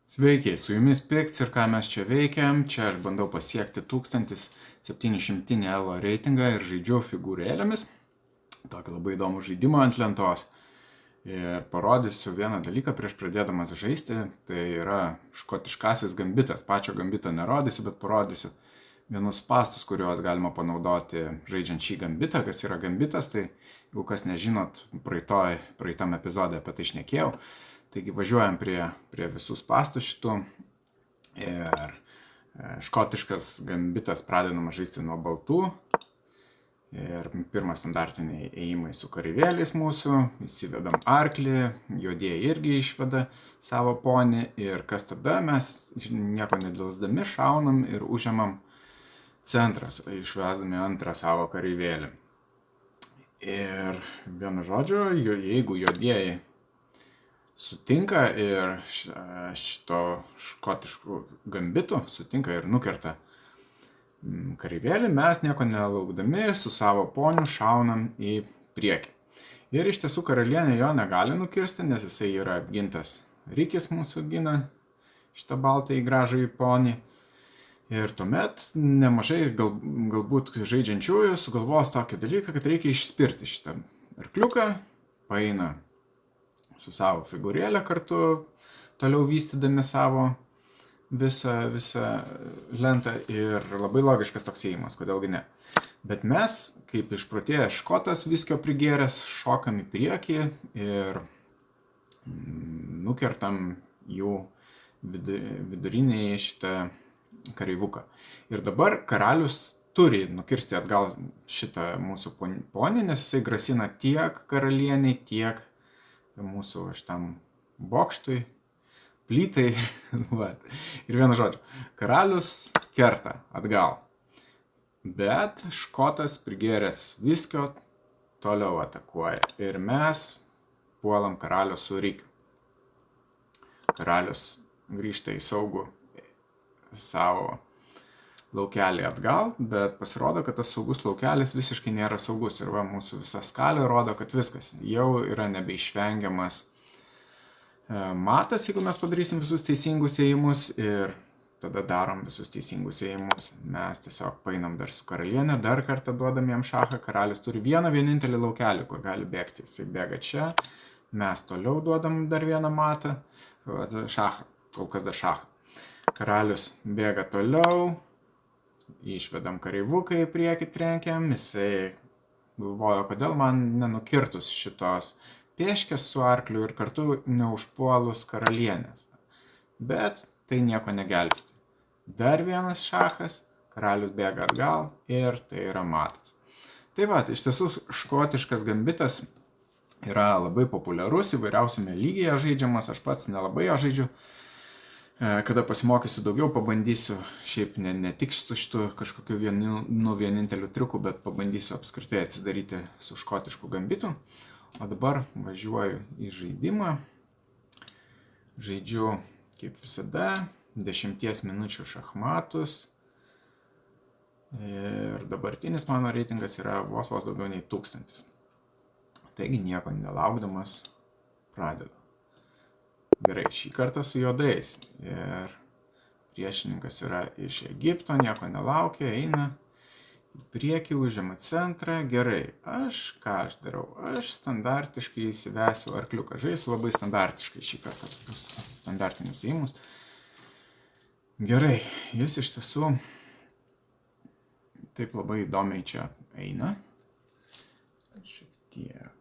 Sveiki, su jumis Pikts ir ką mes čia veikiam. Čia aš bandau pasiekti 1700 elo reitingą ir žaidžiu figūrėlėmis. Tokį labai įdomų žaidimą ant lentos. Ir parodysiu vieną dalyką prieš pradėdamas žaisti. Tai yra škotiškasis gambitas. Pačio gambito nerodysiu, bet parodysiu vienus spąstus, kuriuos galima panaudoti žaidžiant šį gambitą. Kas yra gambitas, tai jeigu kas nežinot, praeitam epizode apie tai šnekėjau. Taigi važiuojam prie visų spąstų šitų ir škotiškas gambitas pradedamas žaisti nuo baltų. Ir pirmas standartiniai ėjimai su kareivėliais mūsų, įsivedam arklį, juodieji irgi išveda savo ponį ir kas tada mes nieko nedelsdami šaunam ir užimam centrą, išvesdami antrą savo kareivėlį. Ir vienu žodžiu, jeigu juodieji sutinka ir šito škotiškų gambitų sutinka ir nukerta kareivėlį, mes nieko nelaukdami su savo poniu šaunam į priekį. Ir iš tiesų karalienė jo negali nukirsti, nes jisai yra apgintas. Rikis mūsų gina šitą baltąjį gražųjį ponį. Ir tuomet nemažai galbūt žaidžiančiųjų sugalvos tokį dalyką, kad reikia išspirti šitą arkliuką, paeina su savo figūrėlę kartu, toliau vystydami savo visą lentą ir labai logiškas toks ėjimas, kodėlgi ne. Bet mes, kaip išprotėjęs škotas viskio prigėręs, šokam į priekį ir nukertam jų vidurinį šitą kareivuką. Ir dabar karalius turi nukirsti atgal šitą mūsų ponį, nes jisai grasina tiek karalieniai, tiek mūsų šitam bokštui, plytai. Ir vienu žodžiu, karalius kerta atgal. Bet škotas prigėręs viskio toliau atakuoja. Ir mes puolam karalių su Rikiu. Karalius grįžta į saugų savo laukelį atgal, bet pasirodo, kad tas saugus laukelis visiškai nėra saugus. Ir va, mūsų visa skalė rodo, kad viskas jau yra nebeišvengiamas matas, jeigu mes padarysim visus teisingus ėjimus ir tada darom visus teisingus ėjimus. Mes tiesiog painam dar su karalienė, dar kartą duodam jam šachą. Karalius turi vienintelį laukelį, kur gali bėgti. Jisai bėga čia, mes toliau duodam dar vieną matą, šachą, kol kas dar šachą. Karalius bėga toliau, išvedam kareivuką į priekį trenkiam, jisai galvojo, kodėl man nenukirtus šitos pėškės su arkliu ir kartu neužpuolus karalienės. Bet tai nieko negelbsti. Dar vienas šachas, karalius bėga atgal ir tai yra matas. Tai va, iš tiesų škotiškas gambitas yra labai populiarus, įvairiausiame lygyje žaidžiamas, aš pats nelabai jo žaidžiu. Kada pasimokysiu daugiau, pabandysiu šiaip ne tik su šitu kažkokiu vieninteliu triuku, bet pabandysiu apskritai atsidaryti su škotišku gambitu. O dabar važiuoju į žaidimą. Žaidžiu, kaip visada, 10 minučių šachmatus. Ir dabartinis mano reitingas yra vos daugiau nei 1000. Taigi nieko nelaukdamas pradedu. Gerai, šį kartą su juodais. Ir priešininkas yra iš Egipto, nieko nelaukia, eina į priekį, užima centrą. Gerai, ką aš darau? Aš standartiškai įsivesiu arkliuką. Žaisiu labai standartiškai šį kartą, tokius standartinius ėjimus. Gerai, jis iš tiesų taip labai įdomiai čia eina. Šiek tiek.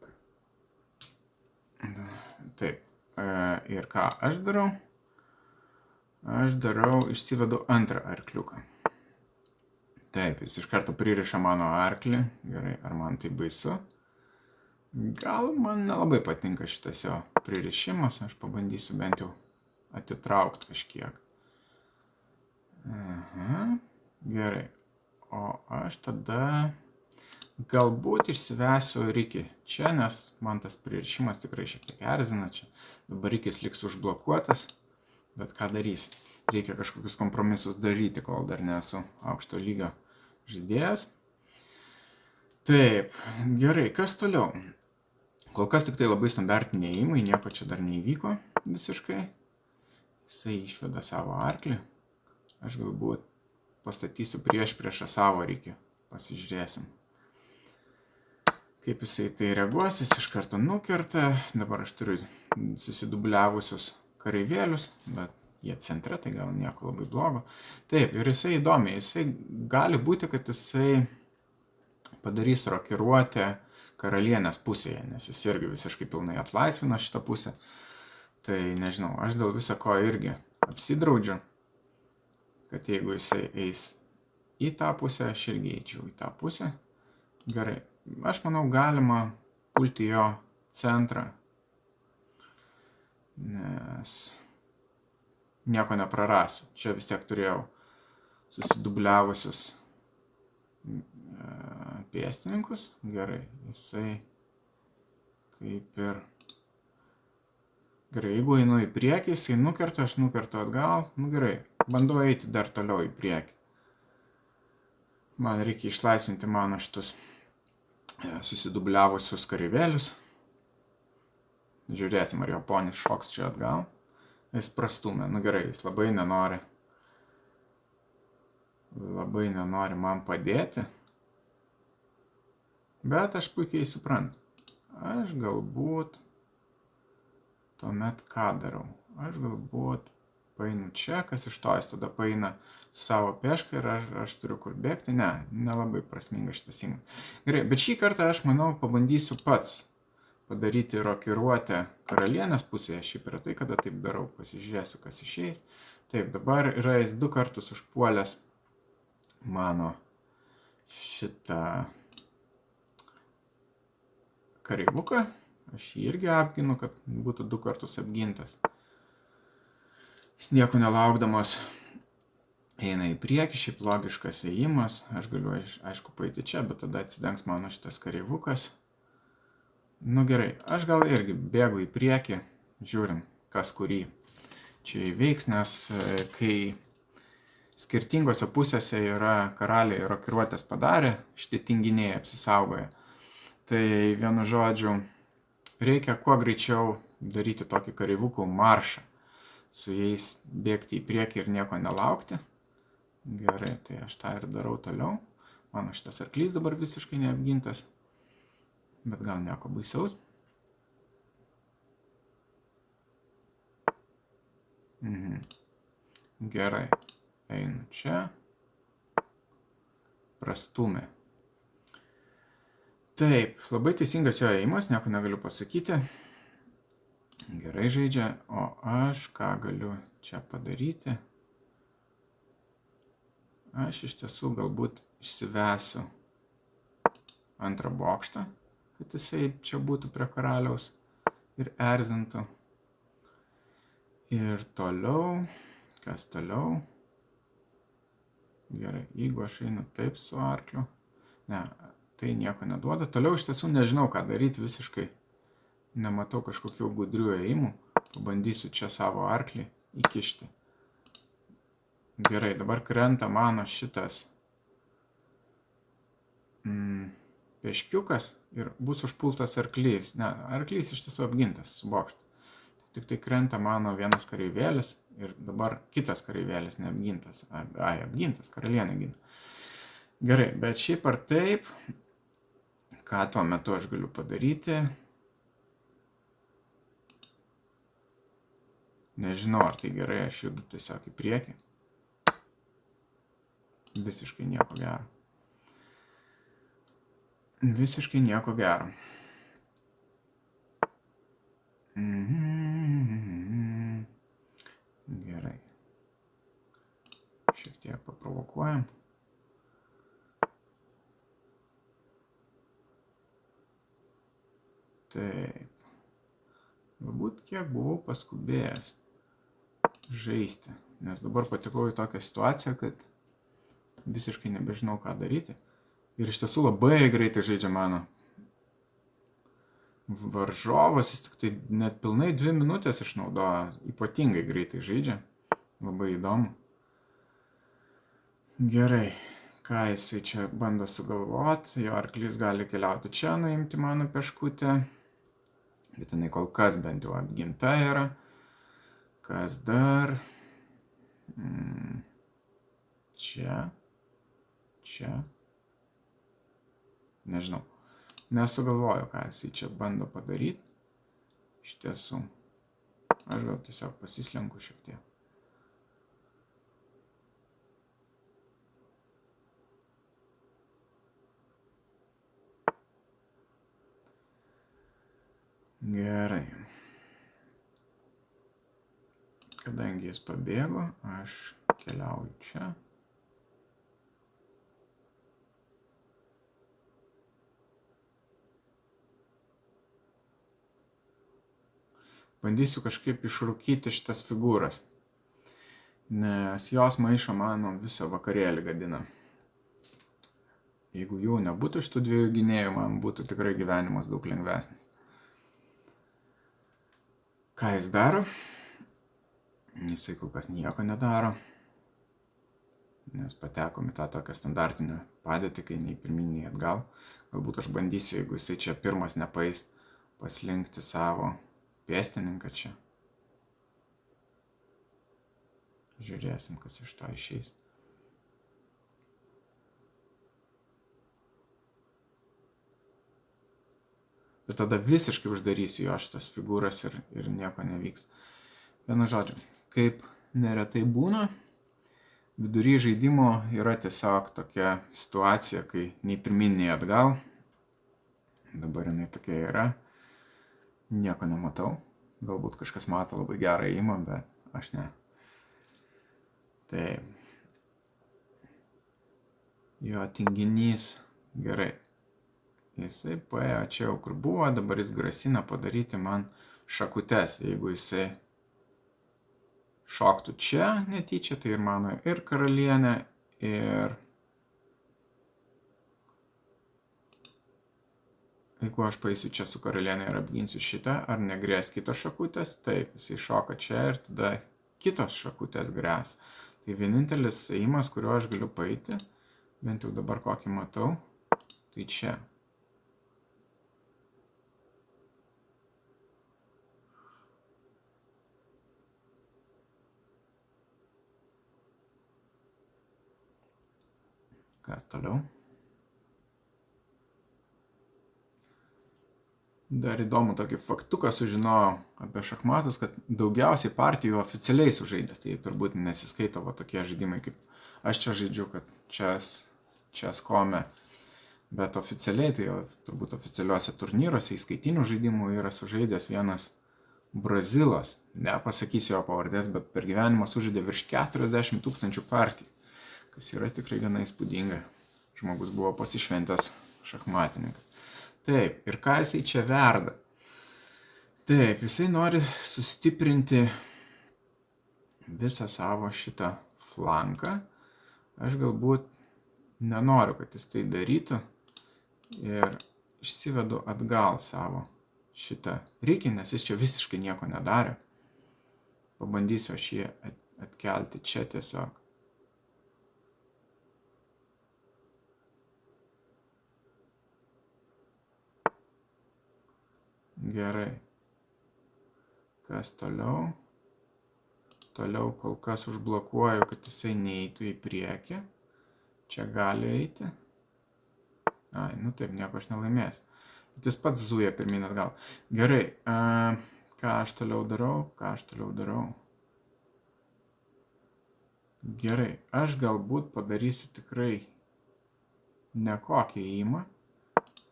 Taip. Ir ką aš darau? Aš išsivedu antrą arkliuką. Taip, jis iš karto pririša mano arklį. Gerai, ar man tai baisu? Gal man nelabai patinka šitas jo pririšimas. Aš pabandysiu bent jau atitraukti kažkiek. Gerai. O aš tada galbūt išsivesiu Rikį čia, nes man tas pririšimas tikrai šiek tiek erzina čia. Dabar Rikis liks užblokuotas, bet ką darysi? Reikia kažkokius kompromisus daryti, kol dar nesu aukšto lygio žaidėjas. Taip, gerai, kas toliau? Kol kas tik tai labai standartiniai ėjimai, nieko čia dar neįvyko visiškai. Jis jisai išveda savo arklį. Aš galbūt pastatysiu priešą savo rykį. Pasižiūrėsim, kaip jisai tai reaguos. Jis iš karto nukerta. Dabar aš turiu susidubliavusius kareivėlius, bet jie centre, tai gal nieko labai blogo. Taip, ir jisai įdomiai. Jisai gali būti, kad jisai padarys rokiruotę karalienės pusėje, nes jis irgi visiškai pilnai atlaisvino šitą pusę. Tai nežinau, aš dėl viso ko irgi apsidraudžiu, kad jeigu jisai eis į tą pusę, aš irgi eičiau į tą pusę. Gerai, aš manau, galima pulti jo centrą, nes nieko neprarasiu. Čia vis tiek turėjau susidubliavusius pėstininkus. Gerai, jisai kaip ir... Gerai, jeigu einu į priekį, jisai nukerta, aš nukertu atgal. Nu gerai, bandau eiti dar toliau į priekį. Man reikia išlaisvinti mano šitus susidubliavusius kareivėlius. Žiūrėsim, ar jo ponis šoks čia atgal. Jis prastumė. Nu gerai, jis labai nenori man padėti. Bet aš puikiai suprantu. Aš galbūt tuomet ką darau? Aš galbūt paeinu čia, kas iš to, jis tada paeina savo pešką ir aš turiu kur bėgti. Ne, nelabai prasmingas šitas įmas. Gerai, bet šį kartą aš manau pabandysiu pats padaryti rokiruotę karalienės pusėje. Šiaip yra tai, kada taip darau. Pasižiūrėsiu, kas išeis. Taip, dabar yra jis 2 kartus užpuolęs mano šitą kareivuką. Aš jį irgi apginu, kad būtų 2 kartus apgintas. Jis nieko nelaukdamas eina į priekį, šiaip logiškas ėjimas. Aš galiu, aišku, paeiti čia, bet tada atsidengs mano šitas kareivukas. Nu gerai, aš gal irgi bėgu į priekį, žiūrim, kas kurį čia įveiks, nes kai skirtingose pusėse yra karaliai rokiruotės padarę, šitie tinginiai apsisaugoja, tai vienu žodžiu reikia kuo greičiau daryti tokį kareivukų maršą, su jais bėgti į priekį ir nieko nelaukti. Gerai, tai aš tą ir darau toliau. Mano šitas arklys dabar visiškai neapgintas, bet gal nieko baisaus. Gerai, einu čia. Prastumė. Taip, labai teisingas jo ėjimas, nieko negaliu pasakyti. Gerai žaidžia, o aš ką galiu čia padaryti? Aš iš tiesų galbūt išsivesiu antrą bokštą, kad jisai čia būtų prie karaliaus ir erzintų. Ir toliau, kas toliau? Gerai, jeigu aš einu taip su arkliu, ne, tai nieko neduoda. Toliau iš tiesų nežinau, ką daryti, visiškai nematau kažkokių gudrių ėjimų. Pabandysiu čia savo arklį įkišti. Gerai, dabar krenta mano šitas peškiukas ir bus užpultas arklys. Ne, arklys iš tiesų apgintas su bokštu. Tik tai krenta mano vienas kareivėlis ir dabar kitas kareivėlis neapgintas. Ai, apgintas, karalienė ginta. Gerai, bet šiaip ar taip, ką tuo metu aš galiu padaryti? Nežinau, ar tai gerai, aš judu tiesiog į priekį. Visiškai nieko gero. Visiškai nieko gero. Gerai. Šiek tiek paprovokuojam. Taip. Galbūt kiek buvau paskubėjęs žaisti, nes dabar patekau į tokią situaciją, kad visiškai nebežinau, ką daryti. Ir iš tiesų labai greitai žaidžia mano varžovas, jis tik tai net pilnai 2 minutės išnaudoja, ypatingai greitai žaidžia. Labai įdomu. Gerai, ką jisai čia bando sugalvoti, jo arklys gali keliauti čia, nuimti mano peškutę, bet jinai kol kas bent jau apginta yra. Kas dar? Čia. Čia. Nežinau. Nesugalvoju, ką jisai čia bando padaryti. Iš tiesų. Aš gal tiesiog pasislenku šiek tiek. Gerai. Kadangi jis pabėgo, aš keliauju čia. Bandysiu kažkaip išrūkyti šitas figūras, nes jos maišo mano visą vakarėlį gadina. Jeigu jų nebūtų šitų dviejų gynėjų, man būtų tikrai gyvenimas daug lengvesnis. Ką jis daro? Jisai kol kas nieko nedaro, nes patekom į tą tokią standartinę padėtį, kai nei pirmyn, nei atgal. Galbūt aš bandysiu, jeigu jisai čia pirmas nepaeis, paslinkti savo pėstininką čia. Žiūrėsim, kas iš to išeis. Ir tada visiškai uždarysiu jo šitas figūras ir nieko nevyks. Vienu žodžiu, kaip neretai būna, vidury žaidimo yra tiesiog tokia situacija, kai nei pirmyn, nei atgal. Dabar jinai tokia yra. Nieko nematau. Galbūt kažkas mato labai gerą ėjimą, bet aš ne. Tai jo tinginys gerai. Jisai paėjo čia jau kur buvo, dabar jis grasina padaryti man šakutes. Jeigu jisai šoktų čia netyčia, tai ir mano ir karalienė, ir jeigu aš paeisiu čia su karalienė ir apginsiu šitą, ar negrės kitos šakutės? Taip, jisai šoka čia ir tada kitos šakutės grės. Tai vienintelis ėjimas, kuriuo aš galiu paeiti, bent jau dabar kokį matau, tai čia. Kas toliau? Dar įdomu tokį faktuką sužinojau apie šachmatus, kad daugiausiai partijų oficialiai sužaidęs. Tai turbūt nesiskaito va tokie žaidimai, kaip aš čia žaidžiu, kad čia skome. Bet oficialiai, tai jau turbūt oficialiuose turnyruose įskaitinių žaidimų yra sužaidęs vienas Brazilas. Nepasakysiu jo pavardės, bet per gyvenimą sužaidė virš 40 000 partijų. Kas yra tikrai gana įspūdinga. Žmogus buvo pasišventęs šachmatininkas. Taip, ir ką jisai čia verda? Taip, jisai nori sustiprinti visą savo šitą flanką. Aš galbūt nenoriu, kad jis tai darytų. Ir išsivedu atgal savo šitą rykį, nes jis čia visiškai nieko nedarė. Pabandysiu aš jį atkelti čia tiesiog. Gerai. Kas toliau? Toliau kol kas užblokuoju, kad jisai neeitų į priekį. Čia gali eiti. Ai, nu taip, nieko aš nelaimėsiu. Bet jis pats zuja pirmin atgal. Gerai. Ką aš toliau darau? Gerai. Aš galbūt padarysiu tikrai nekokį ėjimą,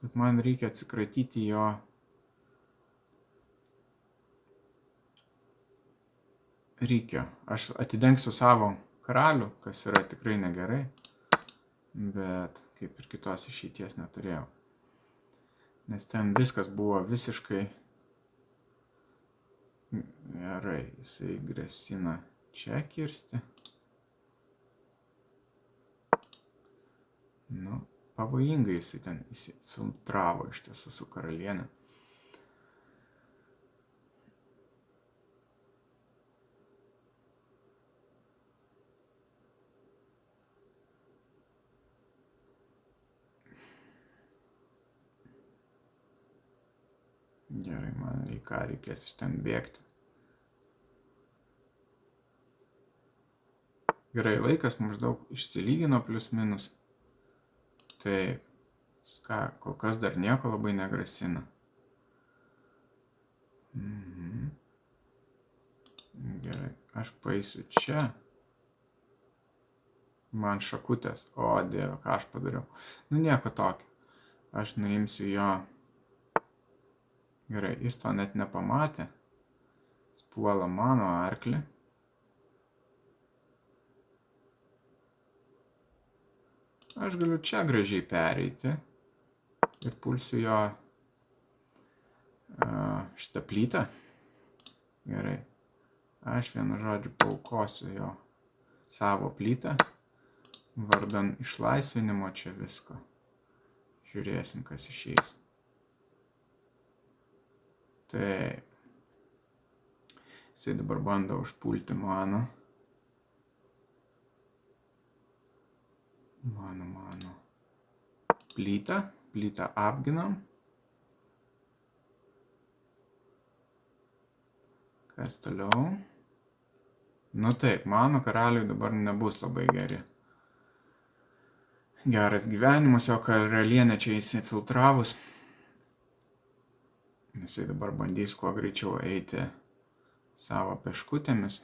bet man reikia atsikratyti jo rykio. Aš atidengsiu savo karalių, kas yra tikrai negerai, bet kaip ir kitos išeities neturėjau. Nes ten viskas buvo visiškai gerai. Jisai grasina čia kirsti. Nu, pavojingai jisai ten įsifiltravo iš tiesų su karalienė. Gerai, man reikės iš ten bėgti. Gerai, laikas maždaug išsilygino plius minus. Taip, kol kas dar nieko labai negrasina. Gerai, aš paeisiu čia. Man šakutės. O, Dieve, ką aš padariau. Nu, nieko tokio. Aš nuimsiu jo. Gerai, jis to net nepamatė. Jis puola mano arklį. Aš galiu čia gražiai pereiti. Ir pulsiu jo šitą plytą. Gerai. Aš vienu žodžiu paaukosiu jo savo plytą. Vardan išlaisvinimo čia visko. Žiūrėsim, kas išeis. Taip. Jisai dabar bando užpulti mano plytą. Plytą apginam. Kas toliau? Nu taip, mano karaliui dabar nebus labai geri. Geras gyvenimas, jo karalienė čia įsifiltravus. Jisai dabar bandys kuo greičiau eiti savo peškutėmis,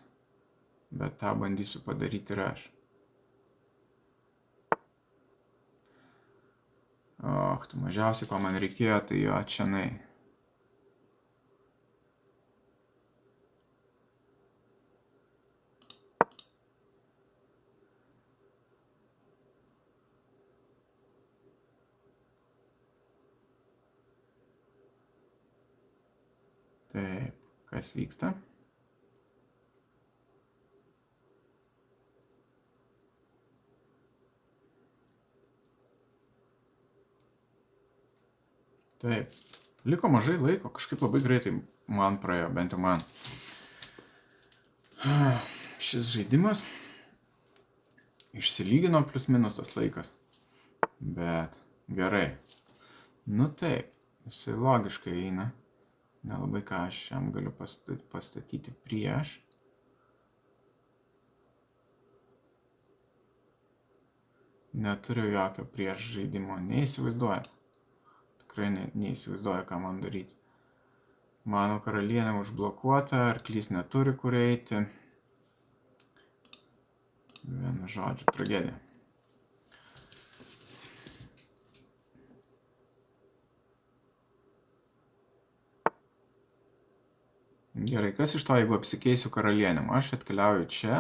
bet tą bandysiu padaryti ir aš. Och, tu mažiausiai, ko man reikėjo, tai jo čianai. Taip, kas vyksta? Taip, liko mažai laiko, kažkaip labai greitai man praėjo, bent jau man. Šis žaidimas išsilygino plius minus tas laikas, bet gerai. Nu taip, jisai logiškai eina, nelabai ką aš jam galiu pastatyti prieš. Neturiu jokio prieš žaidimo, neįsivaizduoju. Tikrai neįsivaizduoju, ką man daryti. Mano karalienė užblokuota, arklys neturi kur eiti. Vienu žodžiu, tragedija. Gerai, kas iš to, jeigu apsikeisiu karalienėm? Aš atkeliauju čia.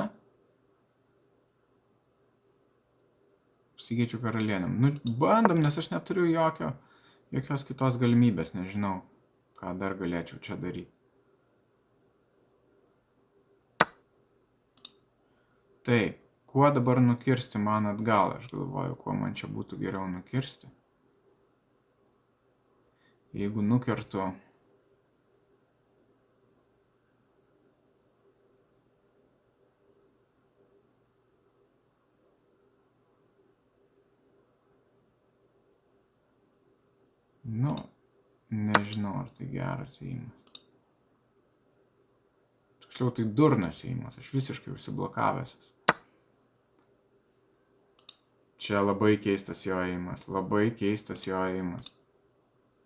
Apsikeičiu karalienėm. Nu, bandom, nes aš neturiu jokios kitos galimybės, nežinau, ką dar galėčiau čia daryti. Taip, kuo dabar nukirsti man atgal? Aš galvoju, kuo man čia būtų geriau nukirsti. Jeigu nukirtu nu, nežinau, ar tai geras ėjimas. Tiksliau, tai durnas ėjimas, aš visiškai užsiblokavęs. Čia labai keistas jo ėjimas,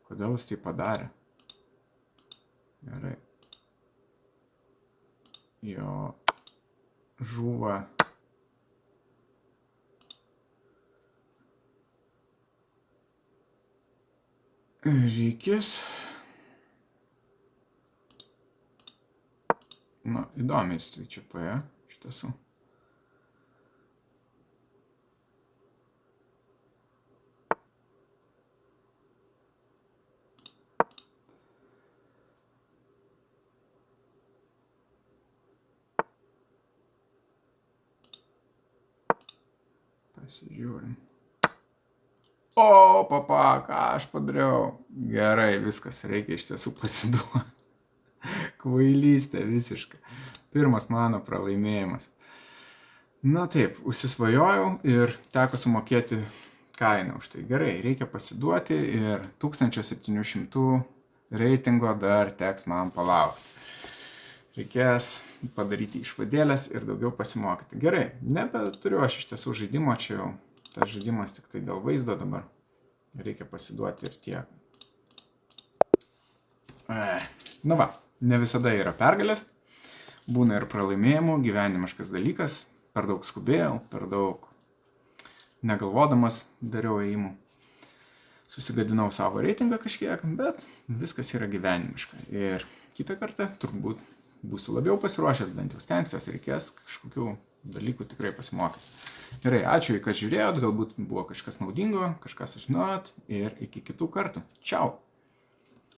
Kodėl jis tai padarė? Gerai. Jo žuva. Reikės. Na, įdomiai jis čia paėjo, iš tiesų. Pasižiūrim. O, papa, ką aš padariau? Gerai, viskas, reikia iš tiesų pasiduoti. Kvailystė visiška. Pirmas mano pralaimėjimas. Na taip, užsisvajojau ir teko sumokėti kainą už tai. Gerai, reikia pasiduoti ir 1700 reitingo dar teks man palaukti. reikės padaryti išvadėlės ir daugiau pasimokyti. Gerai, nebeturiu aš iš tiesų žaidimo, čia jau tas žaidimas tik tai dėl vaizdo dabar. Reikia pasiduoti ir tiek. Na va, ne visada yra pergalės, būna ir pralaimėjimų, gyvenimiškas dalykas, per daug skubėjau, per daug negalvodamas dariau ėjimų. Susigadinau savo reitingą kažkiek, bet viskas yra gyvenimiška. Ir kitą kartą turbūt būsiu labiau pasiruošęs, bent jau stengsiuos, reikės kažkokių dalykų tikrai pasimokyti. Gerai, ačiū, kad žiūrėjot, galbūt buvo kažkas naudingo, kažką sužinojot ir iki kitų kartų. Čiau!